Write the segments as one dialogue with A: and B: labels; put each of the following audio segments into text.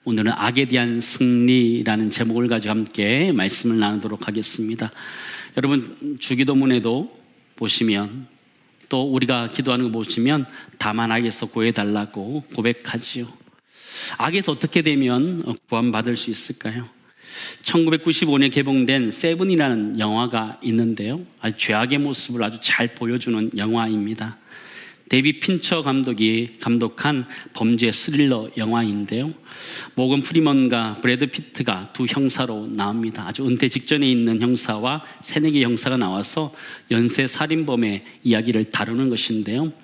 A: 오늘은 악에 대한 승리라는 제목을 가지고 함께 말씀을 나누도록 하겠습니다. 여러분, 주기도문에도 보시면, 또 우리가 기도하는 거 보시면 다만 악에서 구해달라고 고백하지요. 악에서 어떻게 되면 구원받을 수 있을까요? 1995년에 개봉된 세븐이라는 영화가 있는데요, 아주 죄악의 모습을 아주 잘 보여주는 영화입니다. 데이비 핀처 감독이 감독한 범죄 스릴러 영화인데요, 모건 프리먼과 브래드 피트가 두 형사로 나옵니다. 아주 은퇴 직전에 있는 형사와 새내기 형사가 나와서 연쇄 살인범의 이야기를 다루는 것인데요,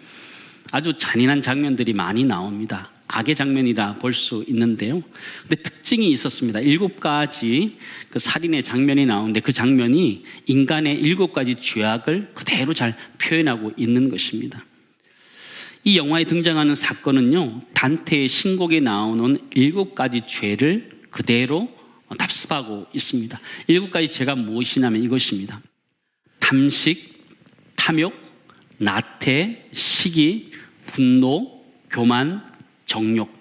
A: 아주 잔인한 장면들이 많이 나옵니다. 악의 장면이라 볼 수 있는데요, 근데 특징이 있었습니다. 7가지 그 살인의 장면이 나오는데, 그 장면이 인간의 7가지 죄악을 그대로 잘 표현하고 있는 것입니다. 이 영화에 등장하는 사건은요, 단테의 신곡에 나오는 7가지 죄를 그대로 답습하고 있습니다. 7가지 죄가 무엇이냐면 이것입니다. 탐식, 탐욕, 나태, 시기, 분노, 교만, 정욕.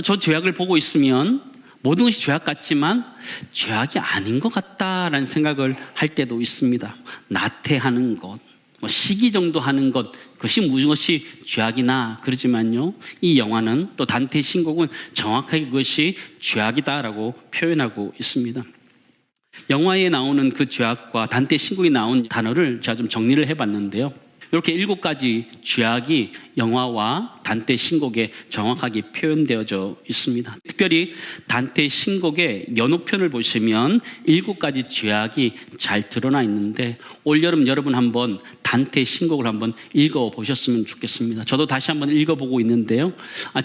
A: 저 죄악을 보고 있으면 모든 것이 죄악 같지만 죄악이 아닌 것 같다라는 생각을 할 때도 있습니다. 나태하는 것, 시기 정도 하는 것, 그것이 무엇이 죄악이나 그러지만요, 이 영화는 또 단테의 신곡은 정확하게 그것이 죄악이다라고 표현하고 있습니다. 영화에 나오는 그 죄악과 단테의 신곡이 나온 단어를 제가 좀 정리를 해봤는데요, 이렇게 7가지 죄악이 영화와 단테의 신곡에 정확하게 표현되어져 있습니다. 특별히 단테의 신곡의 연호편을 보시면 7가지 죄악이 잘 드러나 있는데, 올여름 여러분 한번 단테의 신곡을 한번 읽어보셨으면 좋겠습니다. 저도 다시 한번 읽어보고 있는데요,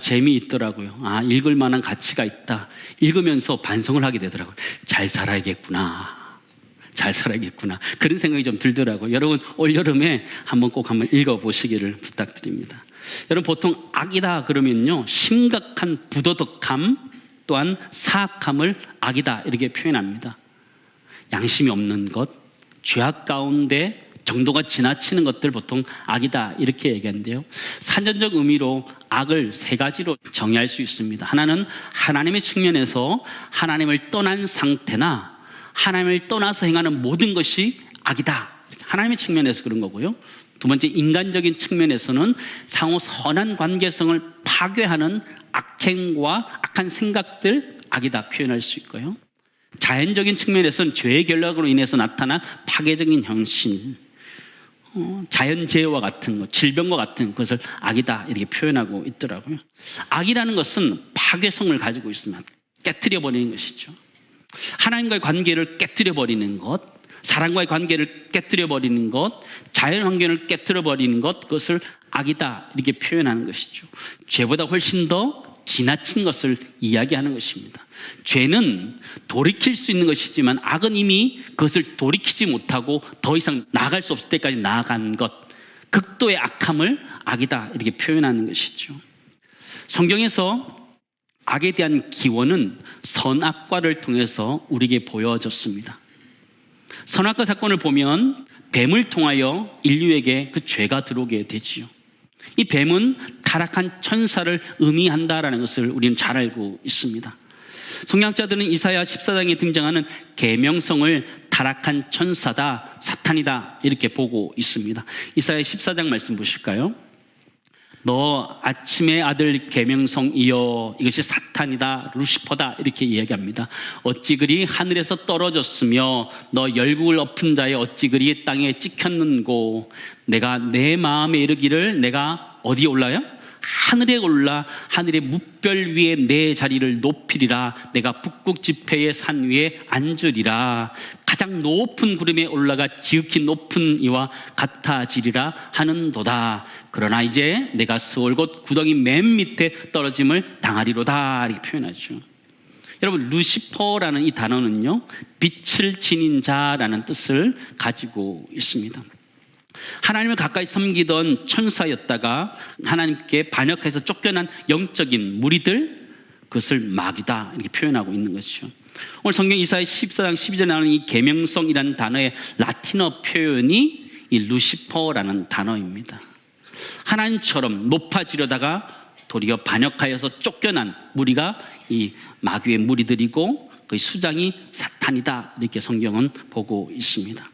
A: 재미있더라고요. 읽을 만한 가치가 있다. 읽으면서 반성을 하게 되더라고요. 잘 살아야겠구나, 그런 생각이 좀 들더라고요. 여러분, 올여름에 꼭 한번 읽어보시기를 부탁드립니다. 여러분, 보통 악이다 그러면요, 심각한 부도덕함 또한 사악함을 악이다 이렇게 표현합니다. 양심이 없는 것, 죄악 가운데 정도가 지나치는 것들 보통 악이다 이렇게 얘기하는데요, 사전적 의미로 악을 3가지로 정의할 수 있습니다. 하나는 하나님의 측면에서 하나님을 떠난 상태나 하나님을 떠나서 행하는 모든 것이 악이다, 하나님의 측면에서 그런 거고요. 두 번째, 인간적인 측면에서는 상호 선한 관계성을 파괴하는 악행과 악한 생각들, 악이다 표현할 수 있고요. 자연적인 측면에서는 죄의 결락으로 인해서 나타난 파괴적인 현실, 자연재해와 같은 것, 질병과 같은 것을 악이다 이렇게 표현하고 있더라고요. 악이라는 것은 파괴성을 가지고 있으면 깨트려버리는 것이죠. 하나님과의 관계를 깨트려버리는 것, 사람과의 관계를 깨트려버리는 것, 자연환경을 깨트려버리는 것, 그것을 악이다 이렇게 표현하는 것이죠. 죄보다 훨씬 더 지나친 것을 이야기하는 것입니다. 죄는 돌이킬 수 있는 것이지만 악은 이미 그것을 돌이키지 못하고 더 이상 나아갈 수 없을 때까지 나아간 것, 극도의 악함을 악이다 이렇게 표현하는 것이죠. 성경에서 악에 대한 기원은 선악과를 통해서 우리에게 보여졌습니다. 선악과 사건을 보면 뱀을 통하여 인류에게 그 죄가 들어오게 되지요. 이 뱀은 타락한 천사를 의미한다라는 것을 우리는 잘 알고 있습니다. 성경학자들은 이사야 14장에 등장하는 계명성을 타락한 천사다, 사탄이다 이렇게 보고 있습니다. 이사야 14장 말씀 보실까요? 너 아침의 아들 계명성이여, 이것이 사탄이다, 루시퍼다 이렇게 이야기합니다. 어찌 그리 하늘에서 떨어졌으며 너 열국을 엎은 자의 어찌 그리 땅에 찍혔는고, 내가 내 마음에 이르기를 내가 어디에 올라요? 하늘에 올라 하늘의 무별 위에 내 자리를 높이리라. 내가 북극 지폐의 산 위에 앉으리라. 가장 높은 구름에 올라가 지극히 높은 이와 같아지리라 하는도다. 그러나 이제 내가 스올 곧 구덩이 맨 밑에 떨어짐을 당하리로다 이렇게 표현하죠. 여러분, 루시퍼라는 이 단어는요, 빛을 지닌 자라는 뜻을 가지고 있습니다. 하나님을 가까이 섬기던 천사였다가 하나님께 반역해서 쫓겨난 영적인 무리들, 그것을 마귀다 이렇게 표현하고 있는 것이죠. 오늘 성경 이사야 14장 12절에 나오는 이 계명성이라는 단어의 라틴어 표현이 이 루시퍼라는 단어입니다. 하나님처럼 높아지려다가 도리어 반역하여서 쫓겨난 무리가 이 마귀의 무리들이고 그 수장이 사탄이다, 이렇게 성경은 보고 있습니다.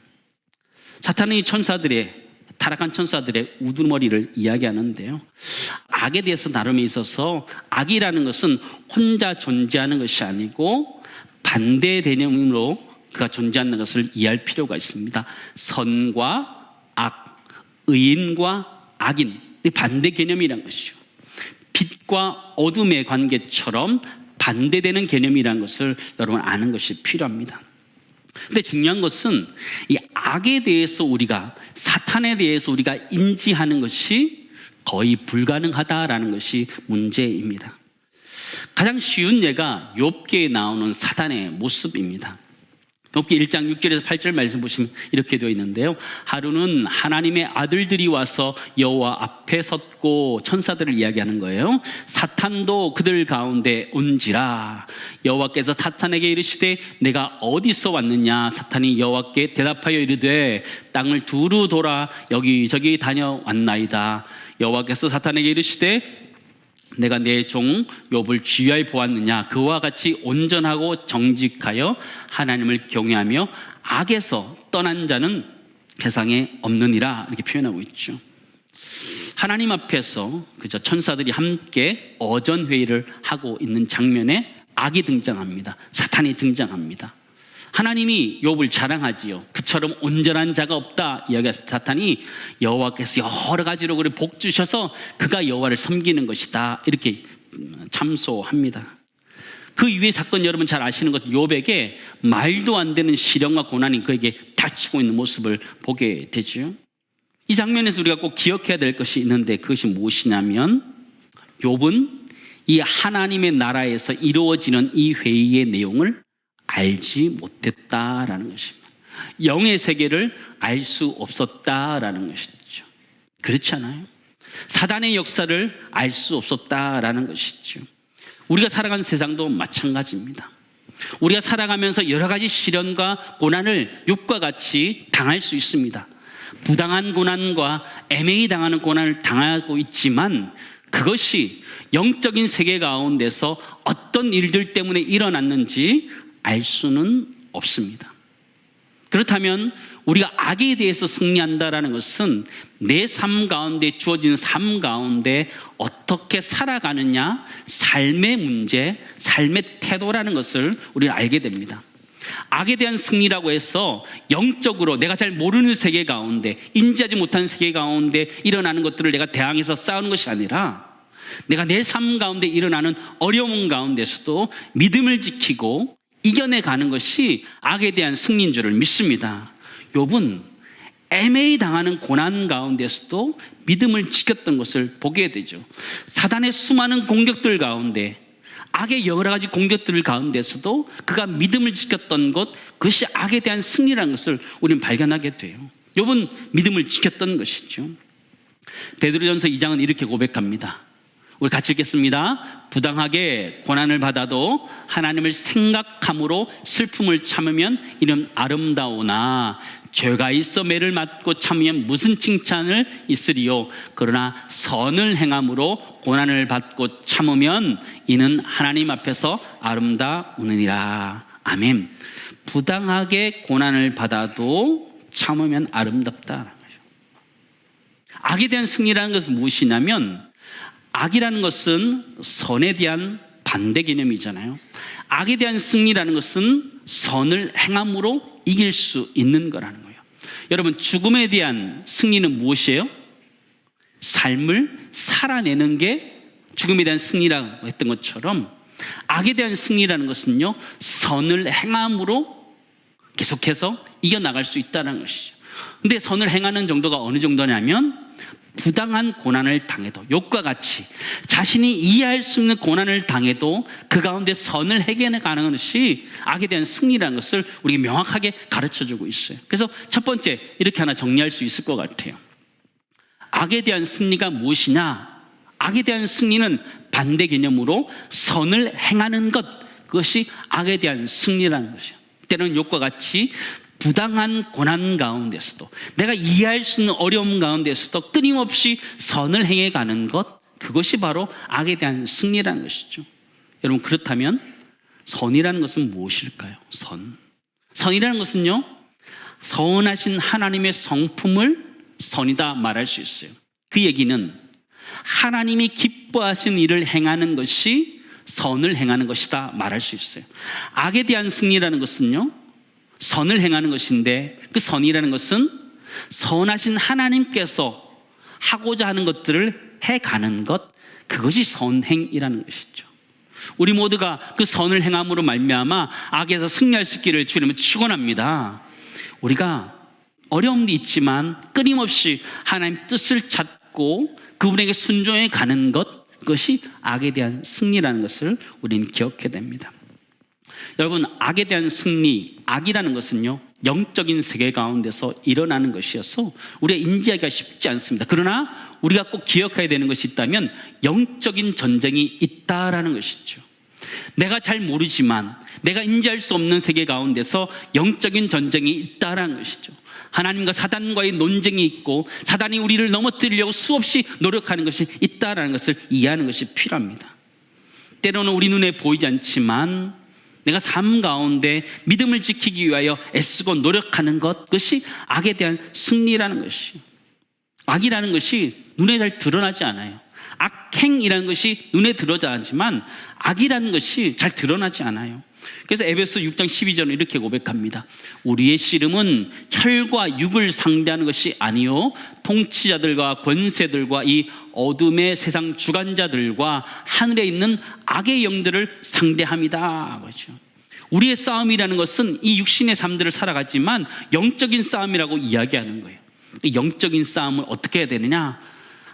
A: 사탄은 타락한 천사들의 우두머리를 이야기하는데요, 악에 대해서 나름에 있어서 악이라는 것은 혼자 존재하는 것이 아니고 반대 개념으로 그가 존재하는 것을 이해할 필요가 있습니다. 선과 악, 의인과 악인, 이 반대 개념이란 것이죠. 빛과 어둠의 관계처럼 반대되는 개념이라는 것을 여러분 아는 것이 필요합니다. 근데 중요한 것은 이 악에 대해서 사탄에 대해서 우리가 인지하는 것이 거의 불가능하다라는 것이 문제입니다. 가장 쉬운 예가 욥기에 나오는 사단의 모습입니다. 욥기 1장 6절에서 8절 말씀 보시면 이렇게 되어 있는데요, 하루는 하나님의 아들들이 와서 여호와 앞에 섰고, 천사들을 이야기하는 거예요. 사탄도 그들 가운데 온지라. 여호와께서 사탄에게 이르시되 내가 어디서 왔느냐. 사탄이 여호와께 대답하여 이르되 땅을 두루 돌아 여기저기 다녀왔나이다. 여호와께서 사탄에게 이르시되 내가 내 종 욥을 주의하여 보았느냐. 그와 같이 온전하고 정직하여 하나님을 경외하며 악에서 떠난 자는 세상에 없느니라, 이렇게 표현하고 있죠. 하나님 앞에서 천사들이 함께 어전회의를 하고 있는 장면에 악이 등장합니다. 사탄이 등장합니다. 하나님이 욥을 자랑하지요. 그처럼 온전한 자가 없다 이야기해서 사탄이 여호와께서 여러 가지로 그를 복 주셔서 그가 여호와를 섬기는 것이다, 이렇게 참소합니다. 그 이후의 사건 여러분 잘 아시는 것, 욥에게 말도 안 되는 시련과 고난이 그에게 닥치고 있는 모습을 보게 되죠. 이 장면에서 우리가 꼭 기억해야 될 것이 있는데, 그것이 무엇이냐면 욥은 이 하나님의 나라에서 이루어지는 이 회의의 내용을 알지 못했다라는 것입니다. 영의 세계를 알 수 없었다라는 것이죠. 그렇지 않아요? 사단의 역사를 알 수 없었다라는 것이죠. 우리가 살아가는 세상도 마찬가지입니다. 우리가 살아가면서 여러 가지 시련과 고난을 욥과 같이 당할 수 있습니다. 부당한 고난과 애매히 당하는 고난을 당하고 있지만, 그것이 영적인 세계 가운데서 어떤 일들 때문에 일어났는지 알 수는 없습니다. 그렇다면 우리가 악에 대해서 승리한다는 것은 내 삶 가운데, 주어진 삶 가운데 어떻게 살아가느냐, 삶의 문제, 삶의 태도라는 것을 우리는 알게 됩니다. 악에 대한 승리라고 해서 영적으로 내가 잘 모르는 세계 가운데, 인지하지 못하는 세계 가운데 일어나는 것들을 내가 대항해서 싸우는 것이 아니라, 내가 내 삶 가운데 일어나는 어려움 가운데서도 믿음을 지키고 이겨내 가는 것이 악에 대한 승리인 줄을 믿습니다. 욥은 애매히 당하는 고난 가운데서도 믿음을 지켰던 것을 보게 되죠. 사단의 수많은 공격들 가운데, 악의 여러 가지 공격들 가운데서도 그가 믿음을 지켰던 것, 그것이 악에 대한 승리라는 것을 우리는 발견하게 돼요. 욥은 믿음을 지켰던 것이죠. 베드로전서 2장은 이렇게 고백합니다. 우리 같이 읽겠습니다. 부당하게 고난을 받아도 하나님을 생각함으로 슬픔을 참으면 이는 아름다우나, 죄가 있어 매를 맞고 참으면 무슨 칭찬을 있으리요. 그러나 선을 행함으로 고난을 받고 참으면 이는 하나님 앞에서 아름다우느니라. 아멘. 부당하게 고난을 받아도 참으면 아름답다라는 거죠. 악에 대한 승리라는 것은 무엇이냐면, 악이라는 것은 선에 대한 반대 개념이잖아요. 악에 대한 승리라는 것은 선을 행함으로 이길 수 있는 거라는 거예요. 여러분, 죽음에 대한 승리는 무엇이에요? 삶을 살아내는 게 죽음에 대한 승리라고 했던 것처럼, 악에 대한 승리라는 것은요, 선을 행함으로 계속해서 이겨나갈 수 있다는 것이죠. 근데 선을 행하는 정도가 어느 정도냐면, 부당한 고난을 당해도, 욥과 같이 자신이 이해할 수 있는 고난을 당해도 그 가운데 선을 해결해가는 것이 악에 대한 승리라는 것을 우리에게 명확하게 가르쳐주고 있어요. 그래서 첫 번째, 이렇게 하나 정리할 수 있을 것 같아요. 악에 대한 승리가 무엇이냐? 악에 대한 승리는 반대 개념으로 선을 행하는 것, 그것이 악에 대한 승리라는 것이에요. 때로는 욥과 같이 부당한 고난 가운데서도, 내가 이해할 수 있는 어려움 가운데서도 끊임없이 선을 행해가는 것, 그것이 바로 악에 대한 승리라는 것이죠. 여러분, 그렇다면 선이라는 것은 무엇일까요? 선이라는 것은요, 선하신 하나님의 성품을 선이다 말할 수 있어요. 그 얘기는 하나님이 기뻐하신 일을 행하는 것이 선을 행하는 것이다 말할 수 있어요. 악에 대한 승리라는 것은요, 선을 행하는 것인데, 그 선이라는 것은 선하신 하나님께서 하고자 하는 것들을 해가는 것, 그것이 선행이라는 것이죠. 우리 모두가 그 선을 행함으로 말미암아 악에서 승리할 수 있기를 주님은 축원합니다. 우리가 어려움도 있지만 끊임없이 하나님 뜻을 찾고 그분에게 순종해 가는 것, 그것이 악에 대한 승리라는 것을 우리는 기억해야 됩니다. 여러분, 악에 대한 승리, 악이라는 것은요, 영적인 세계 가운데서 일어나는 것이어서 우리가 인지하기가 쉽지 않습니다. 그러나 우리가 꼭 기억해야 되는 것이 있다면 영적인 전쟁이 있다라는 것이죠. 내가 잘 모르지만 내가 인지할 수 없는 세계 가운데서 영적인 전쟁이 있다라는 것이죠. 하나님과 사단과의 논쟁이 있고 사단이 우리를 넘어뜨리려고 수없이 노력하는 것이 있다라는 것을 이해하는 것이 필요합니다. 때로는 우리 눈에 보이지 않지만 내가 삶 가운데 믿음을 지키기 위하여 애쓰고 노력하는 것, 그것이 악에 대한 승리라는 것이요. 악이라는 것이 눈에 잘 드러나지 않아요. 악행이라는 것이 눈에 드러나지만 악이라는 것이 잘 드러나지 않아요. 그래서 에베소 6장 12절은 이렇게 고백합니다. 우리의 씨름은 혈과 육을 상대하는 것이 아니요 통치자들과 권세들과 이 어둠의 세상 주관자들과 하늘에 있는 악의 영들을 상대합니다. 그렇죠. 우리의 싸움이라는 것은 이 육신의 삶들을 살아가지만 영적인 싸움이라고 이야기하는 거예요. 영적인 싸움을 어떻게 해야 되느냐?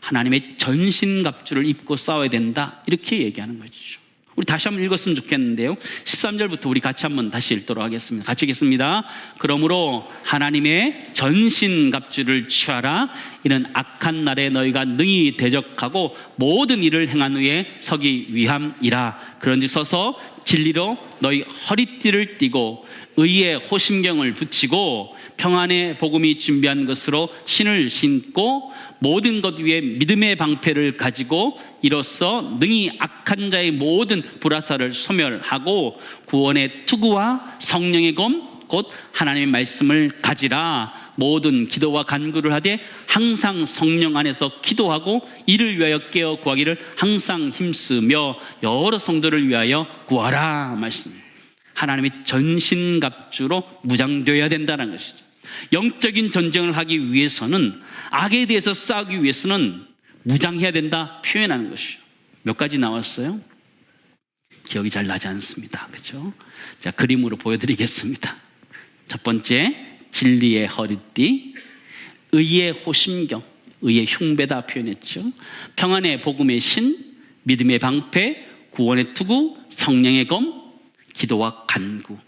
A: 하나님의 전신갑주를 입고 싸워야 된다, 이렇게 얘기하는 거죠. 우리 다시 한번 읽었으면 좋겠는데요, 13절부터 우리 같이 한번 다시 읽도록 하겠습니다. 같이 읽겠습니다. 그러므로 하나님의 전신갑주를 취하라. 이는 악한 날에 너희가 능히 대적하고 모든 일을 행한 후에 서기 위함이라. 그런즉 서서 진리로 너희 허리띠를 띠고 의의 호심경을 붙이고 평안의 복음이 준비한 것으로 신을 신고 모든 것 위에 믿음의 방패를 가지고 이로써 능히 악한 자의 모든 불화살을 소멸하고 구원의 투구와 성령의 검 곧 하나님의 말씀을 가지라. 모든 기도와 간구를 하되 항상 성령 안에서 기도하고 이를 위하여 깨어 구하기를 항상 힘쓰며 여러 성도를 위하여 구하라 말씀입니다. 하나님의 전신갑주로 무장되어야 된다는 것이죠. 영적인 전쟁을 하기 위해서는, 악에 대해서 싸우기 위해서는 무장해야 된다 표현하는 것이죠. 몇 가지 나왔어요? 기억이 잘 나지 않습니다. 그렇죠? 자, 그림으로 보여드리겠습니다. 첫 번째, 진리의 허리띠, 의의 호심경, 의의 흉배다 표현했죠. 평안의 복음의 신, 믿음의 방패, 구원의 투구, 성령의 검, 기도와 간구.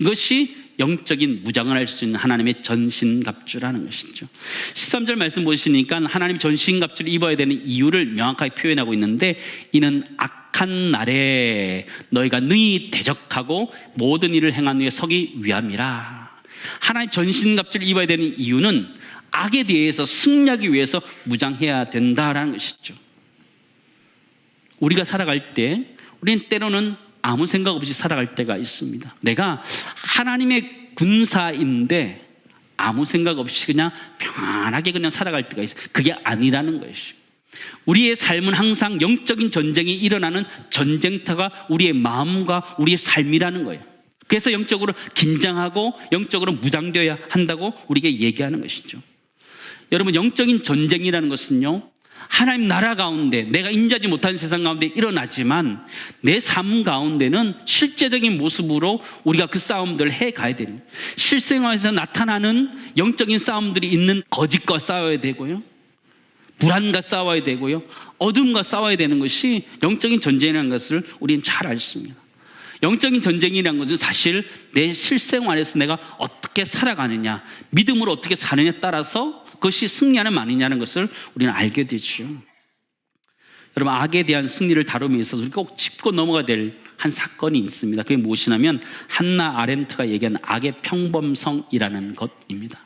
A: 이것이 영적인 무장을 할 수 있는 하나님의 전신갑주라는 것이죠. 13절 말씀 보시니까 하나님 전신갑주를 입어야 되는 이유를 명확하게 표현하고 있는데, 이는 악한 날에 너희가 능히 대적하고 모든 일을 행한 후에 서기 위함이라. 하나님 전신갑주를 입어야 되는 이유는 악에 대해서 승리하기 위해서 무장해야 된다라는 것이죠. 우리가 살아갈 때 우리는 때로는 아무 생각 없이 살아갈 때가 있습니다. 내가 하나님의 군사인데 아무 생각 없이 그냥 편안하게 그냥 살아갈 때가 있어요. 그게 아니라는 것이죠. 우리의 삶은 항상 영적인 전쟁이 일어나는 전쟁터가 우리의 마음과 우리의 삶이라는 거예요. 그래서 영적으로 긴장하고 영적으로 무장되어야 한다고 우리에게 얘기하는 것이죠. 여러분, 영적인 전쟁이라는 것은요, 하나님 나라 가운데 내가 인지하지 못하는 세상 가운데 일어나지만 내 삶 가운데는 실제적인 모습으로 우리가 그 싸움들을 해가야 돼요. 실생활에서 나타나는 영적인 싸움들이 있는 거짓과 싸워야 되고요, 불안과 싸워야 되고요, 어둠과 싸워야 되는 것이 영적인 전쟁이라는 것을 우리는 잘 알습니다. 영적인 전쟁이라는 것은 사실 내 실생활에서 내가 어떻게 살아가느냐, 믿음으로 어떻게 사느냐에 따라서 그것이 승리하는 마느냐는 것을 우리는 알게 되죠. 여러분, 악에 대한 승리를 다룸에 있어서 우리가 꼭 짚고 넘어가야 될 한 사건이 있습니다. 그게 무엇이냐면 한나 아렌트가 얘기한 악의 평범성이라는 것입니다.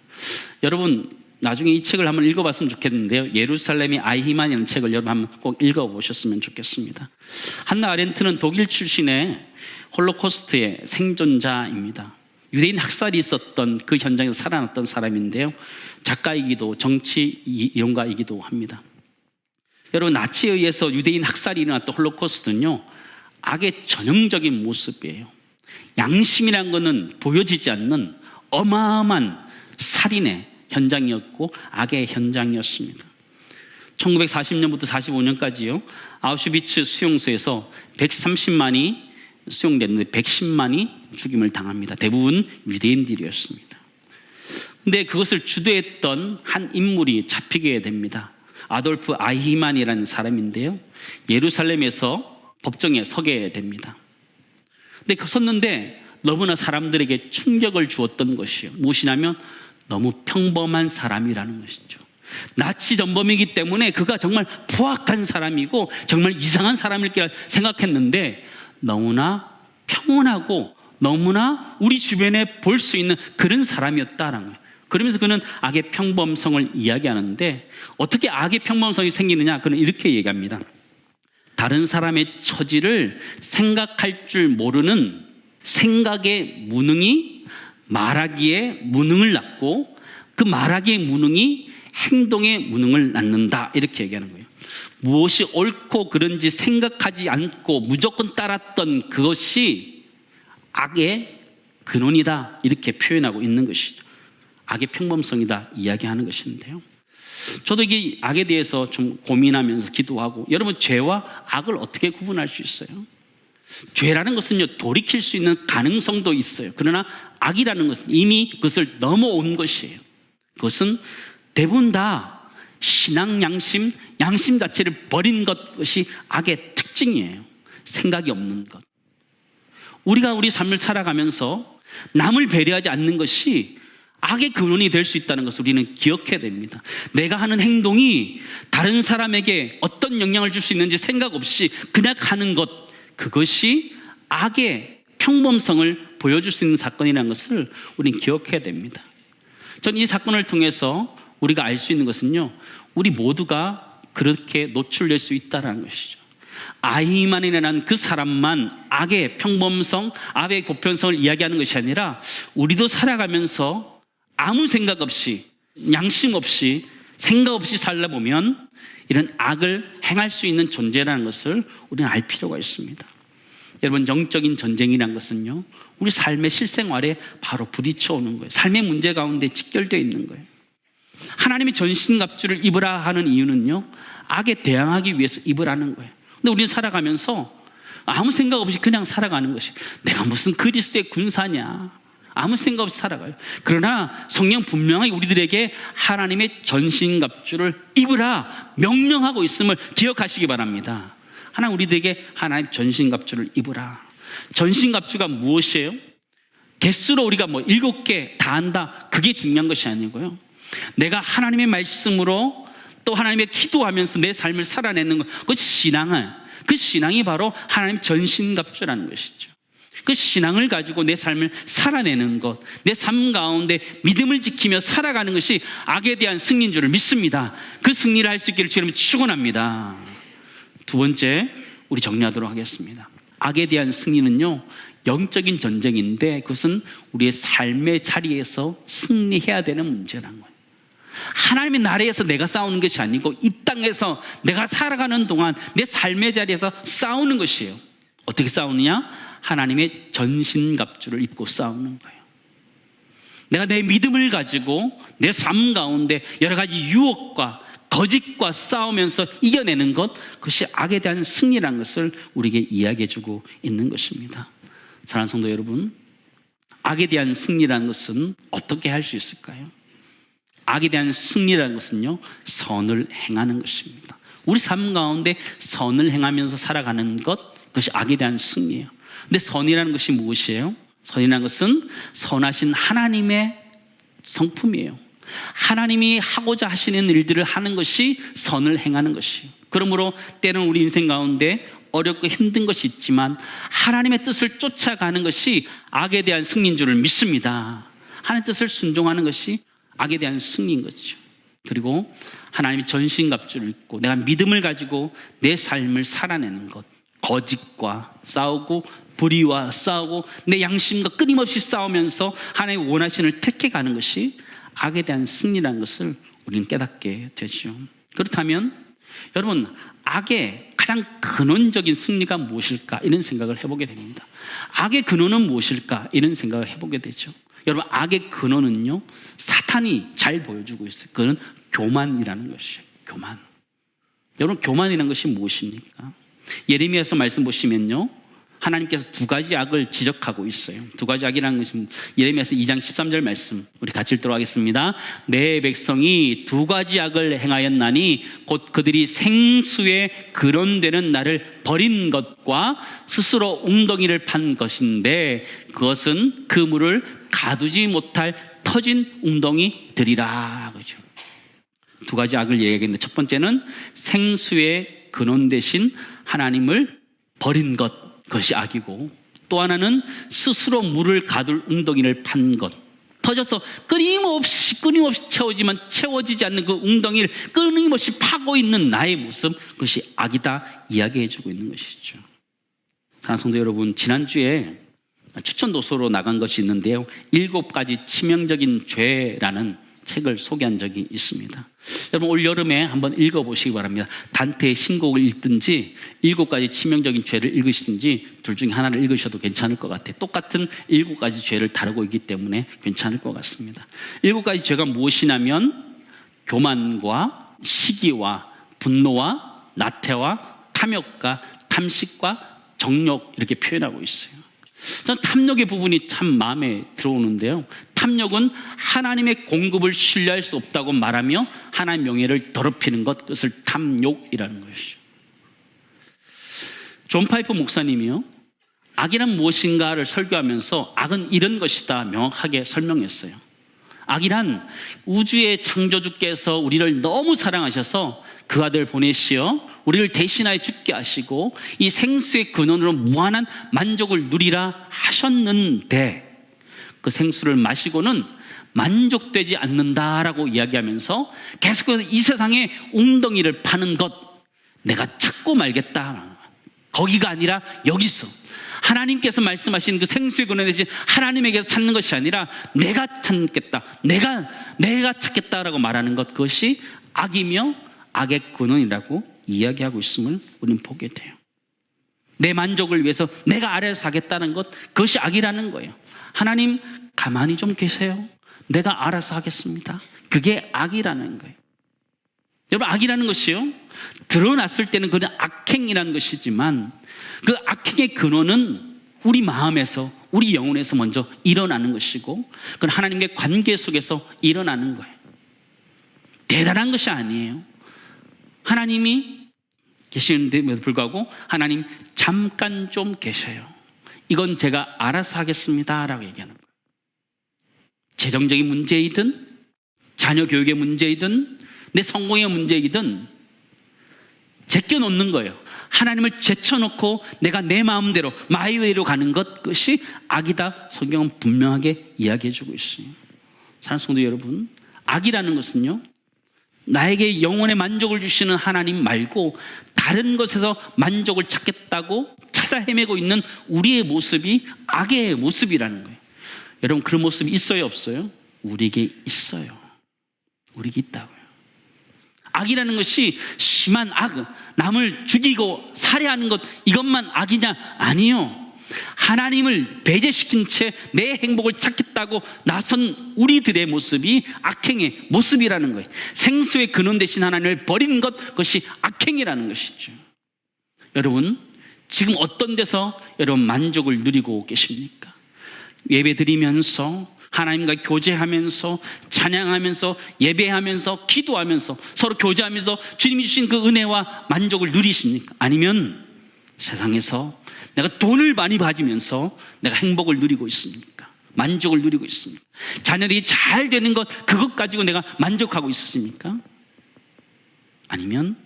A: 여러분, 나중에 이 책을 한번 읽어봤으면 좋겠는데요. 예루살렘의 아히만이라는 책을 여러분 한번 꼭 읽어보셨으면 좋겠습니다. 한나 아렌트는 독일 출신의 홀로코스트의 생존자입니다. 유대인 학살이 있었던 그 현장에서 살아났던 사람인데요. 작가이기도 정치 이론가이기도 합니다. 여러분, 나치에 의해서 유대인 학살이 일어났던 홀로코스트는요, 악의 전형적인 모습이에요. 양심이란 것은 보여지지 않는 어마어마한 살인의 현장이었고 악의 현장이었습니다. 1940년부터 45년까지요, 아우슈비츠 수용소에서 130만이 수용됐는데 110만이 죽임을 당합니다. 대부분 유대인들이었습니다. 근데 그것을 주도했던 한 인물이 잡히게 됩니다. 아돌프 아히만이라는 사람인데요. 예루살렘에서 법정에 서게 됩니다. 근데 섰는데 너무나 사람들에게 충격을 주었던 것이요, 무엇이냐면 너무 평범한 사람이라는 것이죠. 나치 전범이기 때문에 그가 정말 포악한 사람이고 정말 이상한 사람일 거라 생각했는데 너무나 평온하고 너무나 우리 주변에 볼 수 있는 그런 사람이었다라는 거예요. 그러면서 그는 악의 평범성을 이야기하는데, 어떻게 악의 평범성이 생기느냐? 그는 이렇게 얘기합니다. 다른 사람의 처지를 생각할 줄 모르는 생각의 무능이 말하기에 무능을 낳고, 그 말하기의 무능이 행동의 무능을 낳는다, 이렇게 얘기하는 거예요. 무엇이 옳고 그른지 생각하지 않고 무조건 따랐던 그것이 악의 근원이다, 이렇게 표현하고 있는 것이죠. 악의 평범성이다 이야기하는 것인데요. 저도 이게 악에 대해서 좀 고민하면서 기도하고, 여러분, 죄와 악을 어떻게 구분할 수 있어요? 죄라는 것은요, 돌이킬 수 있는 가능성도 있어요. 그러나 악이라는 것은 이미 그것을 넘어온 것이에요. 그것은 대부분 다 신앙 양심 자체를 버린 것이 악의 특징이에요. 생각이 없는 것. 우리가 우리 삶을 살아가면서 남을 배려하지 않는 것이 악의 근원이 될 수 있다는 것을 우리는 기억해야 됩니다. 내가 하는 행동이 다른 사람에게 어떤 영향을 줄 수 있는지 생각 없이 그냥 하는 것, 그것이 악의 평범성을 보여줄 수 있는 사건이라는 것을 우리는 기억해야 됩니다. 저는 이 사건을 통해서 우리가 알 수 있는 것은요, 우리 모두가 그렇게 노출될 수 있다는 것이죠. 아히만이라는 그 사람만 악의 평범성, 악의 보편성을 이야기하는 것이 아니라 우리도 살아가면서 아무 생각 없이, 양심 없이, 생각 없이 살다 보면 이런 악을 행할 수 있는 존재라는 것을 우리는 알 필요가 있습니다. 여러분, 영적인 전쟁이라는 것은요, 우리 삶의 실생활에 바로 부딪혀 오는 거예요. 삶의 문제 가운데 직결되어 있는 거예요. 하나님이 전신갑주를 입으라 하는 이유는요, 악에 대항하기 위해서 입으라는 거예요. 근데 우리는 살아가면서 아무 생각 없이 그냥 살아가는 것이, 내가 무슨 그리스도의 군사냐, 아무 생각 없이 살아가요. 그러나 성경 분명히 우리들에게 하나님의 전신갑주를 입으라 명령하고 있음을 기억하시기 바랍니다. 하나님 우리들에게 하나님 전신갑주를 입으라. 전신갑주가 무엇이에요? 개수로 우리가 7개 다 한다, 그게 중요한 것이 아니고요, 내가 하나님의 말씀으로 또 하나님의 기도하면서 내 삶을 살아내는 것, 그것이 신앙이에요. 그 신앙이 바로 하나님 전신갑주라는 것이죠. 그 신앙을 가지고 내 삶을 살아내는 것, 내 삶 가운데 믿음을 지키며 살아가는 것이 악에 대한 승리인 줄을 믿습니다. 그 승리를 할 수 있기를 주님을 축원합니다. 두 번째, 우리 정리하도록 하겠습니다. 악에 대한 승리는요, 영적인 전쟁인데 그것은 우리의 삶의 자리에서 승리해야 되는 문제라는 거예요. 하나님의 나라에서 내가 싸우는 것이 아니고 이 땅에서 내가 살아가는 동안 내 삶의 자리에서 싸우는 것이에요. 어떻게 싸우느냐? 하나님의 전신갑주를 입고 싸우는 거예요. 내가 내 믿음을 가지고 내 삶 가운데 여러 가지 유혹과 거짓과 싸우면서 이겨내는 것, 그것이 악에 대한 승리라는 것을 우리에게 이야기해 주고 있는 것입니다. 사랑하는 성도 여러분, 악에 대한 승리라는 것은 어떻게 할 수 있을까요? 악에 대한 승리라는 것은요, 선을 행하는 것입니다. 우리 삶 가운데 선을 행하면서 살아가는 것, 그것이 악에 대한 승리예요. 근데 선이라는 것이 무엇이에요? 선이라는 것은 선하신 하나님의 성품이에요. 하나님이 하고자 하시는 일들을 하는 것이 선을 행하는 것이에요. 그러므로 때로는 우리 인생 가운데 어렵고 힘든 것이 있지만 하나님의 뜻을 쫓아가는 것이 악에 대한 승리인 줄을 믿습니다. 하나님의 뜻을 순종하는 것이 악에 대한 승리인 거죠. 그리고 하나님의 전신갑주를 입고 내가 믿음을 가지고 내 삶을 살아내는 것, 거짓과 싸우고 불의와 싸우고 내 양심과 끊임없이 싸우면서 하나님의 원하심을 택해가는 것이 악에 대한 승리라는 것을 우리는 깨닫게 되죠. 그렇다면 여러분, 악의 가장 근원적인 승리가 무엇일까? 이런 생각을 해보게 됩니다. 악의 근원은 무엇일까? 이런 생각을 해보게 되죠. 여러분, 악의 근원은요, 사탄이 잘 보여주고 있어요. 그건 교만이라는 것이에요. 교만. 여러분, 교만이라는 것이 무엇입니까? 예레미야서 말씀 보시면요, 하나님께서 두 가지 악을 지적하고 있어요. 두 가지 악이라는 것은 예레미야서 2장 13절 말씀 우리 같이 읽도록 하겠습니다. 내 백성이 두 가지 악을 행하였나니 곧 그들이 생수에 근원되는 나를 버린 것과 스스로 웅덩이를 판 것인데 그것은 그 물을 가두지 못할 터진 웅덩이들이라. 그렇죠. 두 가지 악을 얘기하겠는데 첫 번째는 생수의 근원 되신 하나님을 버린 것, 그것이 악이고, 또 하나는 스스로 물을 가둘 웅덩이를 판 것, 터져서 끊임없이 채워지만 채워지지 않는 그 웅덩이를 끊임없이 파고 있는 나의 모습, 그것이 악이다 이야기해주고 있는 것이죠. 사랑하는 성도 여러분, 지난주에 추천 도서로 나간 것이 있는데요, 7가지 치명적인 죄라는 책을 소개한 적이 있습니다. 여러분, 올 여름에 한번 읽어보시기 바랍니다. 단테의 신곡을 읽든지 7가지 치명적인 죄를 읽으시든지 둘 중에 하나를 읽으셔도 괜찮을 것 같아요. 똑같은 7가지 죄를 다루고 있기 때문에 괜찮을 것 같습니다. 7가지 죄가 무엇이냐면 교만과 시기와 분노와 나태와 탐욕과 탐식과 정욕, 이렇게 표현하고 있어요. 저는 탐욕의 부분이 참 마음에 들어오는데요, 탐욕은 하나님의 공급을 신뢰할 수 없다고 말하며 하나님의 명예를 더럽히는 것, 그것을 탐욕이라는 것이죠. 존 파이퍼 목사님이요, 악이란 무엇인가를 설교하면서 악은 이런 것이다 명확하게 설명했어요. 악이란 우주의 창조주께서 우리를 너무 사랑하셔서 그 아들 보내시어 우리를 대신하여 죽게 하시고 이 생수의 근원으로 무한한 만족을 누리라 하셨는데 그 생수를 마시고는 만족되지 않는다라고 이야기하면서 계속해서 이 세상에 웅덩이를 파는 것, 내가 찾고 말겠다. 거기가 아니라 여기서 하나님께서 말씀하신 그 생수의 근원에 대신 하나님에게서 찾는 것이 아니라 내가 찾겠다, 내가 찾겠다라고 말하는 것, 그것이 악이며 악의 근원이라고 이야기하고 있음을 우리는 보게 돼요. 내 만족을 위해서 내가 알아서 하겠다는 것, 그것이 악이라는 거예요. 하나님 가만히 좀 계세요, 내가 알아서 하겠습니다. 그게 악이라는 거예요. 여러분, 악이라는 것이요, 드러났을 때는 그건 악행이라는 것이지만 그 악행의 근원은 우리 마음에서, 우리 영혼에서 먼저 일어나는 것이고 그건 하나님과의 관계 속에서 일어나는 거예요. 대단한 것이 아니에요. 하나님이 계시는데도 불구하고 하나님 잠깐 좀 계셔요. 이건 제가 알아서 하겠습니다 라고 얘기하는 거예요. 재정적인 문제이든 자녀 교육의 문제이든 내 성공의 문제이든 제껴놓는 거예요. 하나님을 제쳐놓고 내가 내 마음대로 마이웨이로 가는 것, 그것이 악이다. 성경은 분명하게 이야기해주고 있어요. 사랑하는 성도 여러분, 악이라는 것은요, 나에게 영혼의 만족을 주시는 하나님 말고 다른 것에서 만족을 찾겠다고 찾아 헤매고 있는 우리의 모습이 악의 모습이라는 거예요. 여러분, 그런 모습이 있어요, 없어요? 우리에게 있어요. 우리에게 있다고요. 악이라는 것이 심한 악, 남을 죽이고 살해하는 것, 이것만 악이냐? 아니요. 하나님을 배제시킨 채 내 행복을 찾겠다고 나선 우리들의 모습이 악행의 모습이라는 거예요. 생수의 근원 되신 하나님을 버린 것, 그것이 악행이라는 것이죠. 여러분, 지금 어떤 데서 여러분 만족을 누리고 계십니까? 예배 드리면서, 하나님과 교제하면서, 찬양하면서, 예배하면서, 기도하면서, 서로 교제하면서 주님이 주신 그 은혜와 만족을 누리십니까? 아니면 세상에서 내가 돈을 많이 받으면서 내가 행복을 누리고 있습니까? 만족을 누리고 있습니까? 자녀들이 잘 되는 것, 그것 가지고 내가 만족하고 있습니까? 아니면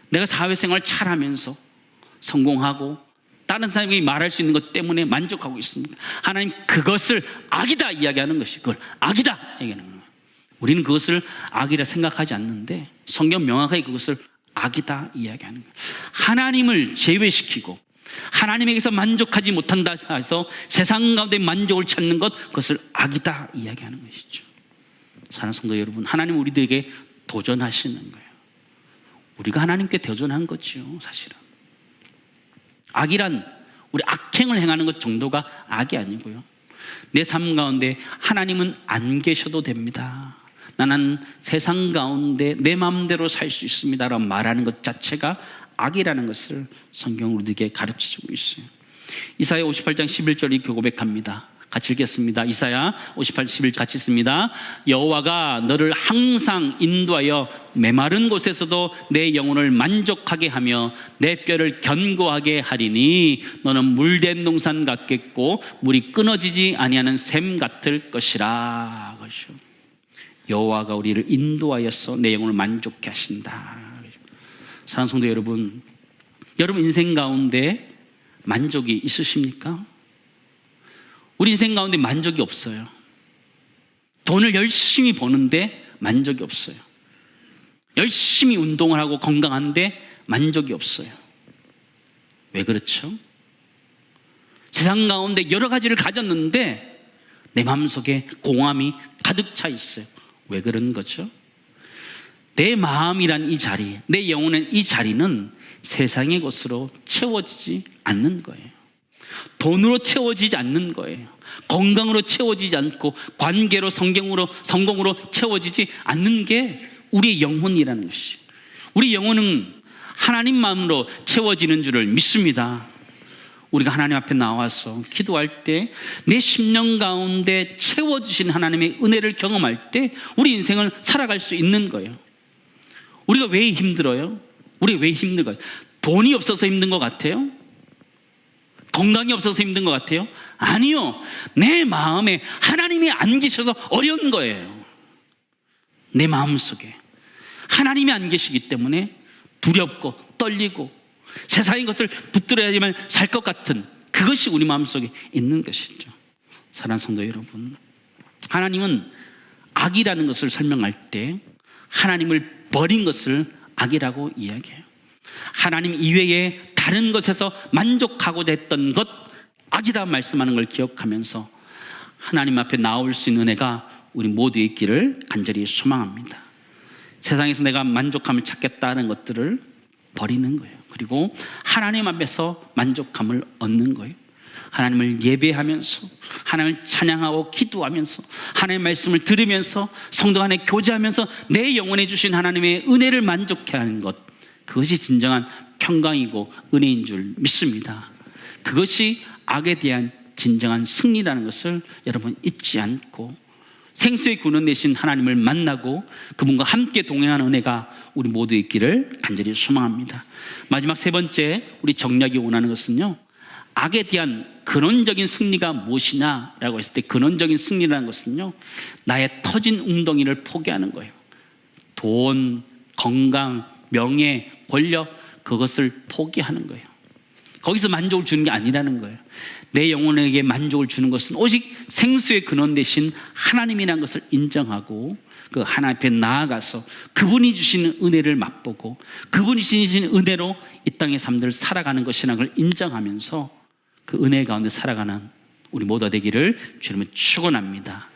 A: 내가 사회생활 잘하면서 성공하고 다른 사람에게 말할 수 있는 것 때문에 만족하고 있습니까? 하나님 그것을 악이다 이야기하는 것이, 그걸 악이다 얘기하는 거예요. 우리는 그것을 악이라 생각하지 않는데 성경 명확하게 그것을 악이다 이야기하는 거예요. 하나님을 제외시키고 하나님에게서 만족하지 못한다 해서 세상 가운데 만족을 찾는 것, 그것을 악이다 이야기하는 것이죠. 사랑하는 성도 여러분, 하나님 우리들에게 도전하시는 거예요. 우리가 하나님께 도전한 거죠. 사실은 악이란 우리 악행을 행하는 것 정도가 악이 아니고요, 내 삶 가운데 하나님은 안 계셔도 됩니다, 나는 세상 가운데 내 마음대로 살 수 있습니다 라고 말하는 것 자체가 악이라는 것을 성경 우리에게 가르쳐주고 있어요. 이사야 58장 11절 이렇게 고백합니다. 같이 읽겠습니다. 이사야 58, 11 같이 읽습니다. 여호와가 너를 항상 인도하여 메마른 곳에서도 내 영혼을 만족하게 하며 내 뼈를 견고하게 하리니 너는 물된 동산 같겠고 물이 끊어지지 아니하는 샘 같을 것이라. 여호와가 우리를 인도하여서 내 영혼을 만족케 하신다. 사랑하는 성도 여러분, 여러분 인생 가운데 만족이 있으십니까? 우리 인생 가운데 만족이 없어요. 돈을 열심히 버는데 만족이 없어요. 열심히 운동을 하고 건강한데 만족이 없어요. 왜 그렇죠? 세상 가운데 여러 가지를 가졌는데 내 마음속에 공함이 가득 차 있어요. 왜 그런 거죠? 내 마음이란 이 자리, 내 영혼의 이 자리는 세상의 것으로 채워지지 않는 거예요. 돈으로 채워지지 않는 거예요. 건강으로 채워지지 않고 관계로, 성공으로 채워지지 않는 게 우리의 영혼이라는 것이. 우리 영혼은 하나님만으로 채워지는 줄을 믿습니다. 우리가 하나님 앞에 나와서 기도할 때 내 심령 가운데 채워주신 하나님의 은혜를 경험할 때 우리 인생을 살아갈 수 있는 거예요. 우리가 왜 힘들어요? 우리가 왜 힘들까요? 돈이 없어서 힘든 것 같아요? 건강이 없어서 힘든 것 같아요? 아니요. 내 마음에 하나님이 안 계셔서 어려운 거예요. 내 마음속에 하나님이 안 계시기 때문에 두렵고 떨리고 세상의 것을 붙들어야지만 살 것 같은 그것이 우리 마음속에 있는 것이죠. 사랑하는 성도 여러분, 하나님은 악이라는 것을 설명할 때 하나님을 버린 것을 악이라고 이야기해요. 하나님 이외에 다른 것에서 만족하고자 했던 것, 악이다 말씀하는 걸 기억하면서 하나님 앞에 나올 수 있는 은혜가 우리 모두에 있기를 간절히 소망합니다. 세상에서 내가 만족감을 찾겠다는 것들을 버리는 거예요. 그리고 하나님 앞에서 만족감을 얻는 거예요. 하나님을 예배하면서, 하나님을 찬양하고 기도하면서, 하나님의 말씀을 들으면서, 성도 안에 교제하면서 내 영혼에 주신 하나님의 은혜를 만족해 하는 것, 그것이 진정한 평강이고 은혜인 줄 믿습니다. 그것이 악에 대한 진정한 승리라는 것을 여러분 잊지 않고 생수의 근원 되신 하나님을 만나고 그분과 함께 동행하는 은혜가 우리 모두에 있기를 간절히 소망합니다. 마지막 세 번째 우리 정리하기 원하는 것은요, 악에 대한 근원적인 승리가 무엇이냐라고 했을 때 근원적인 승리라는 것은요, 나의 터진 웅덩이를 포기하는 거예요. 돈, 건강, 명예, 권력, 그것을 포기하는 거예요. 거기서 만족을 주는 게 아니라는 거예요. 내 영혼에게 만족을 주는 것은 오직 생수의 근원 되신 하나님이라는 것을 인정하고 그 하나님 앞에 나아가서 그분이 주시는 은혜를 맛보고 그분이 주시는 은혜로 이 땅의 삶들을 살아가는 것이라는 걸 인정하면서 그 은혜 가운데 살아가는 우리 모두가 되기를 주님은 축원합니다.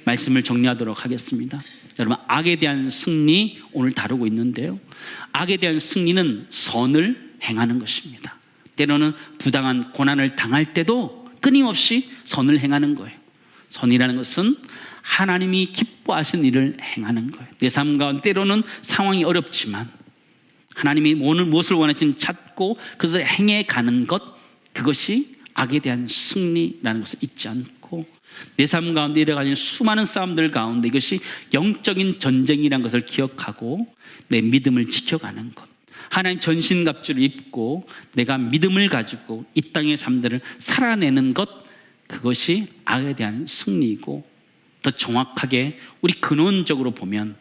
A: 말씀을 정리하도록 하겠습니다. 여러분, 악에 대한 승리 오늘 다루고 있는데요, 악에 대한 승리는 선을 행하는 것입니다. 때로는 부당한 고난을 당할 때도 끊임없이 선을 행하는 거예요. 선이라는 것은 하나님이 기뻐하신 일을 행하는 거예요. 내 삶 가운데 때로는 상황이 어렵지만 하나님이 오늘 무엇을 원하시는지 찾고 그것을 행해가는 것, 그것이 악에 대한 승리라는 것을 잊지 않고 내 삶 가운데 일어나는 수많은 싸움들 가운데 이것이 영적인 전쟁이라는 것을 기억하고 내 믿음을 지켜가는 것, 하나님 전신갑주를 입고 내가 믿음을 가지고 이 땅의 삶들을 살아내는 것, 그것이 악에 대한 승리이고 더 정확하게 우리 근원적으로 보면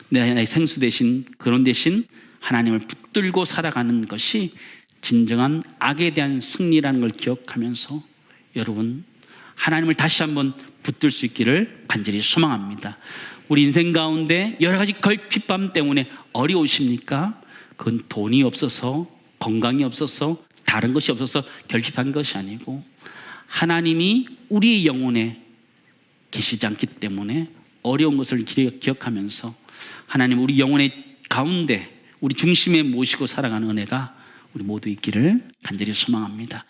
A: 내 생수 대신 근원 대신 하나님을 붙들고 살아가는 것이 진정한 악에 대한 승리라는 걸 기억하면서 여러분 하나님을 다시 한번 붙들 수 있기를 간절히 소망합니다. 우리 인생 가운데 여러 가지 결핍감 때문에 어려우십니까? 그건 돈이 없어서, 건강이 없어서, 다른 것이 없어서 결핍한 것이 아니고 하나님이 우리의 영혼에 계시지 않기 때문에 어려운 것을 기억하면서 하나님 우리 영혼의 가운데 우리 중심에 모시고 살아가는 은혜가 우리 모두 있기를 간절히 소망합니다.